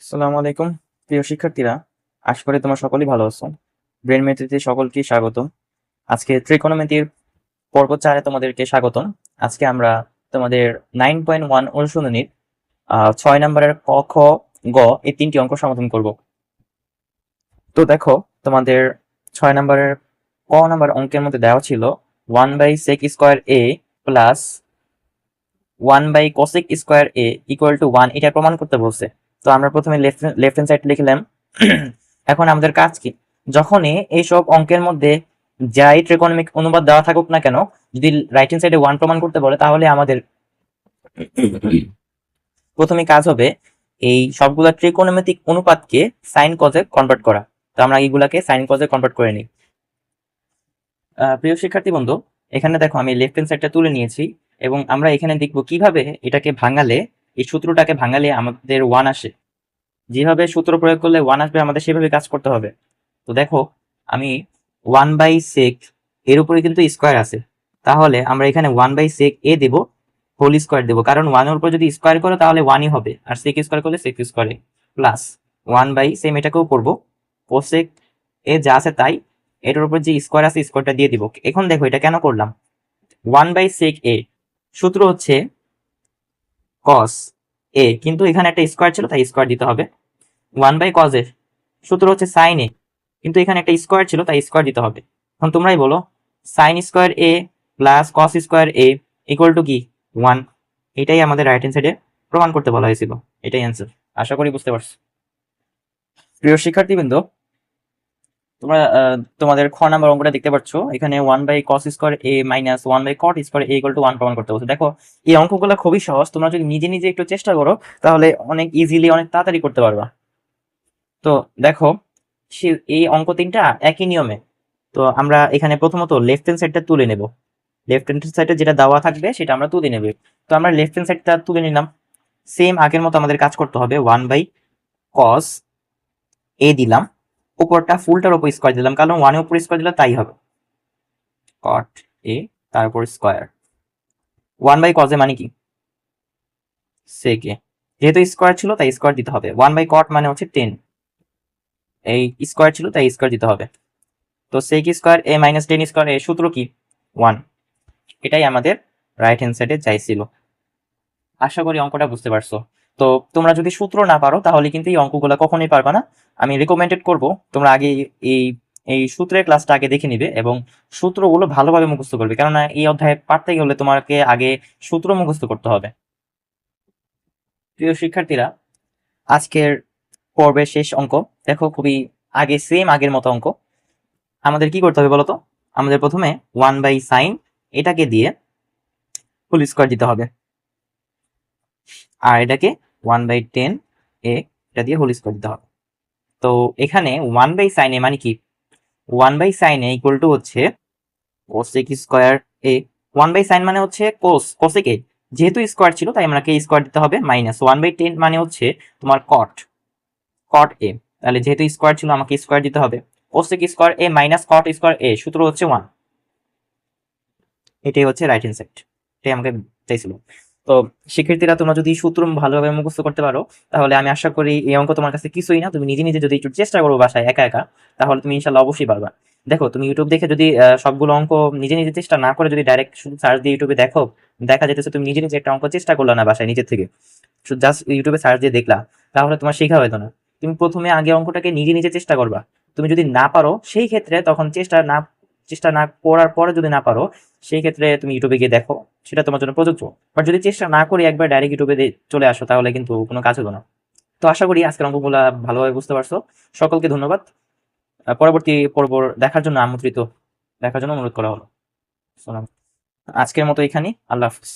আসসালামু আলাইকুম প্রিয় শিক্ষার্থীরা, আশা করি তোমরা সকলেই ভালো আছো। ব্রেন মেথিতে সকলকে স্বাগতম। আজকে ত্রিকোণমিতির পর্ব 4-এ তোমাদেরকে স্বাগতম। আজকে আমরা তোমাদের 9.1 অনুশীলনীর 6 নম্বরের ক, খ, গ এই 3টি অঙ্ক সমাধান করব। তো দেখো, তোমাদের 6 নম্বরের ক নম্বর অঙ্কের মধ্যে দেওয়া ছিল 1/sec² a plus 1/cosec² a equal to 1, এটা প্রমাণ করতে বলছে। তো আমরা প্রথমে লেফট হ্যান্ড সাইড লিখলাম। এখন আমাদের কাজ কি? যখনই এইসব অঙ্কের মধ্যে যাই ত্রিকোণমিক অনুপাত দেওয়া থাকুক না কেন, যদি রাইট হ্যান্ড সাইডে 1 প্রমাণ করতে বলে, তাহলে আমাদের প্রথমে কাজ হবে এই সবগুলা ত্রিকোণমিতিক অনুপাতকে সাইন কজে কনভার্ট করা। তো আমরা এইগুলাকে সাইন কজে কনভার্ট করে নিই। প্রিয় শিক্ষার্থী বন্ধু, এখানে দেখো আমি লেফট হ্যান্ড সাইডটা তুলে নিয়েছি এবং আমরা এখানে দেখবো কিভাবে এটাকে ভাঙালে, এই সূত্রটাকে ভাঙালে আমাদের 1 আসে। যেভাবে সূত্র প্রয়োগ করলে 1 আসবে, আমাদের সেভাবে কাজ করতে হবে। তো দেখো, আমি 1/sec এর উপরে কিন্তু স্কোয়ার আছে, তাহলে আমরা এখানে 1/sec a Dev, whole square দেবো, কারণ 1 এর উপর যদি স্কোয়ার করো তাহলে 1ই হবে, আর sec স্কোয়ার করলে sec স্কোয়ার প্লাস 1/, এটাকেও করবো cosec এ যা আছে তাই, এটার উপর যে স্কোয়ার আছে স্কোয়ারটা দিয়ে দিব। এখন দেখো এটা কেন করলাম, 1/sec a সূত্র হচ্ছে cos a, কিন্তু এখানে একটা স্কোয়ার ছিল তাই স্কোয়ার দিতে হবে। 1/cos এর সূত্র হচ্ছে sin a, কিন্তু এখানে একটা স্কোয়ার ছিল তাই স্কোয়ার দিতে হবে। এখন তোমরাই বলো, sin² a plus cos² a equal to কি 1। এটাই আমাদের রাইট হ্যান্ড সাইডে প্রমাণ করতে বলা হয়েছিল, এটাই অ্যান্সার। আশা করি বুঝতে পারছো। প্রিয় শিক্ষার্থীবৃন্দ, তোমরা তোমাদের খ নাম্বার অঙ্কটা দেখতে পাচ্ছ, এখানে 1/cos² a minus 1/cot² a equal to 1 প্রমাণ করতে বলছে। দেখো, এই অঙ্কগুলো খুবই সহজ, তোমরা যদি নিজে নিজে একটু চেষ্টা করো তাহলে অনেক ইজিলি, অনেক তাড়াতাড়ি করতে পারবা। তো দেখো, এই অঙ্ক 3টা একই নিয়মে। তো আমরা এখানে প্রথমত লেফট হ্যান্ড সাইডটা তুলে নেব। লেফট হ্যান্ড সাইডে যেটা দেওয়া থাকবে সেটা আমরা তুলে নেব। তো আমরা লেফট হ্যান্ড সাইডটা তুলে নিলাম। সেম আগের মতো আমাদের কাজ করতে হবে, 1/cos a দিলাম, উপরটা ফুলটার উপর স্কোয়ার দিলাম, কারণ 1 এর উপর স্কোয়ার দিলে তাই হবে, cot a তারপর স্কোয়ার। 1/cos a মানে কি sec a, যেহেতু স্কোয়ার ছিল তাই স্কোয়ার দিতে হবে। 1/cot মানে হচ্ছে 10, এই স্কোয়ার ছিল তাই স্কোয়ার দিতে হবে। তো sec² a মাইনাস 10² a সূত্র কি 1, এটাই আমাদের রাইট হ্যান্ড সাইডে চাইছিল। আশা করি অঙ্কটা বুঝতে পারছো। তো তোমরা যদি সূত্র না পারো তাহলে কিন্তু এই অঙ্কগুলো কখনোই পারবা না। আমি রিকমেন্ডেড করব তোমরা আগে এই এই সূত্রের ক্লাসটা আগে দেখে নিবে এবং সূত্রগুলো ভালোভাবে মুখস্থ করবে, কেননা এই অধ্যায়ে পারতে গেলে তোমাকে আগে সূত্র মুখস্থ করতে হবে। প্রিয় শিক্ষার্থীরা, আজকের পর্বের শেষ অঙ্ক দেখো, খুবই আগে সেম আগের মতো অঙ্ক। আমাদের কি করতে হবে বলতো, আমাদের প্রথমে 1/sin এটাকে দিয়ে হোল স্কোয়ার দিতে হবে, আর এটাকে 1/10 a এটা দিয়ে হোল স্কোয়ার দিতে হবে। তো এখানে 1/sin a মানে কি, 1/sin a ইকুয়াল টু হচ্ছে cosec² a। 1/sin মানে হচ্ছে cosec a, যেহেতু স্কোয়ার ছিল তাই আমাকে স্কোয়ার দিতে হবে, মাইনাস 1/10 মানে হচ্ছে তোমার cot a, তাহলে যেহেতু স্কোয়ার ছিল আমাকে স্কোয়ার দিতে হবে, cosec² a minus cot² a সূত্র হচ্ছে 1। এটাই হচ্ছে রাইট হ্যান্ড সাইড, এটাই আমাকে চাইছিল। তো শিক্ষার্থীরা, তোমরা যদি সূত্র ভালোভাবে মুখস্থ করতে পারো তাহলে আমি আশা করি এই অঙ্ক তোমার কাছে কিছুই না। তুমি নিজে নিজে যদি একটু চেষ্টা করো বাসায় একা একা, তাহলে তুমি ইনশাল্লাহ অবশ্যই পারবা। দেখো, তুমি ইউটিউব দেখে যদি সবগুলো অঙ্ক নিজে নিজে চেষ্টা না করে যদি ডাইরেক্ট শুধু সার্চ দিয়ে ইউটিউবে দেখো, দেখা যেতেছে তুমি নিজে নিজে একটা অঙ্ক চেষ্টা করলা না বাসায় নিজের থেকে, জাস্ট ইউটিউবে সার্চ দিয়ে দেখলা, তাহলে তোমার শেখা হতো না। তুমি প্রথমে আগে অঙ্কটাকে নিজে নিজে চেষ্টা করবা। তুমি যদি না পারো সেই ক্ষেত্রে তখন চেষ্টা না করার পরে যদি না পারো, সেই ক্ষেত্রে তুমি ইউটিউবে গিয়ে দেখো, সেটা তোমার জন্য প্রযোজ্য। বাট যদি চেষ্টা না করে একবার ডাইরেক্ট ইউটিউবে চলে আসো তাহলে কিন্তু কোনো কাজ হলো না। তো আশা করি আজকের অঙ্কগুলা ভালোভাবে বুঝতে পারছো। সকলকে ধন্যবাদ। পরবর্তী পর্ব দেখার জন্য দেখার জন্য অনুরোধ করা হলো। সালাম। আজকের মতো এখানেই, আল্লাহ হাফিজ।